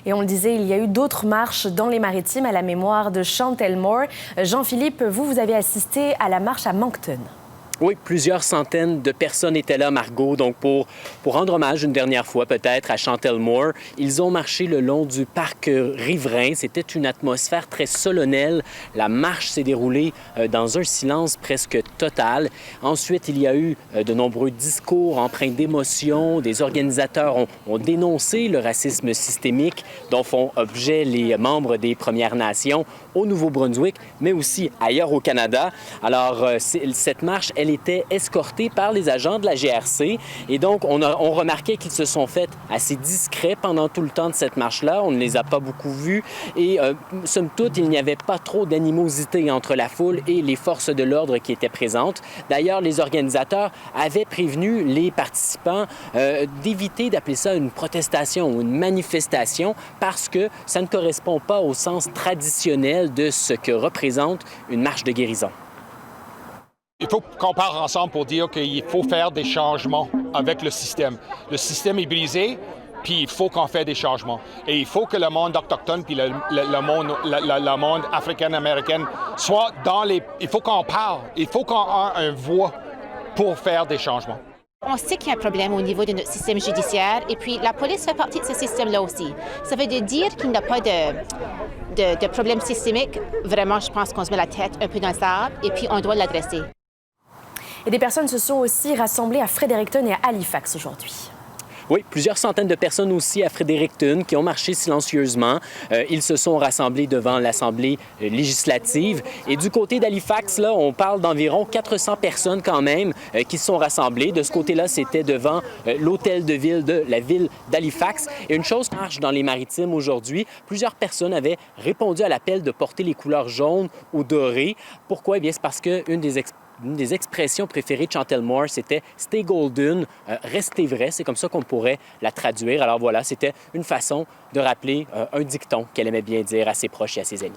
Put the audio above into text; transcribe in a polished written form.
Et on le disait, il y a eu d'autres marches dans les Maritimes à la mémoire de Chantel Moore. Jean-Philippe, vous avez assisté à la marche à Moncton. Oui, plusieurs centaines de personnes étaient là, Margot, donc pour rendre hommage une dernière fois peut-être à Chantel Moore. Ils ont marché le long du parc riverain. C'était une atmosphère très solennelle. La marche s'est déroulée dans un silence presque total. Ensuite, il y a eu de nombreux discours empreints d'émotion. Des organisateurs ont dénoncé le racisme systémique dont font objet les membres des Premières Nations au Nouveau-Brunswick, mais aussi ailleurs au Canada. Alors, cette marche, elle était escortée par les agents de la GRC et donc on remarquait qu'ils se sont fait assez discrets pendant tout le temps de cette marche-là. On ne les a pas beaucoup vus et somme toute, il n'y avait pas trop d'animosité entre la foule et les forces de l'ordre qui étaient présentes. D'ailleurs, les organisateurs avaient prévenu les participants d'éviter d'appeler ça une protestation ou une manifestation parce que ça ne correspond pas au sens traditionnel de ce que représente une marche de guérison. Il faut qu'on parle ensemble pour dire qu'il faut faire des changements avec le système. Le système est brisé, puis il faut qu'on fasse des changements. Et il faut que le monde autochtone puis le monde africain-américain soit dans les... Il faut qu'on parle, il faut qu'on ait une voix pour faire des changements. On sait qu'il y a un problème au niveau de notre système judiciaire et puis la police fait partie de ce système-là aussi. Ça veut dire qu'il n'y a pas de problème systémique. Vraiment, je pense qu'on se met la tête un peu dans le sable et puis on doit l'adresser. Et des personnes se sont aussi rassemblées à Fredericton et à Halifax aujourd'hui. Oui, plusieurs centaines de personnes aussi à Fredericton qui ont marché silencieusement. Ils se sont rassemblés devant l'Assemblée législative. Et du côté d'Halifax, là, on parle d'environ 400 personnes quand même qui se sont rassemblées. De ce côté-là, c'était devant l'hôtel de ville de la ville d'Halifax. Et une chose qui marche dans les Maritimes aujourd'hui, plusieurs personnes avaient répondu à l'appel de porter les couleurs jaunes ou dorées. Pourquoi? Eh bien, c'est parce qu'une des expressions préférées de Chantel Moore, c'était « Stay golden », restez vrai, c'est comme ça qu'on pourrait la traduire. Alors voilà, c'était une façon de rappeler un dicton qu'elle aimait bien dire à ses proches et à ses amis.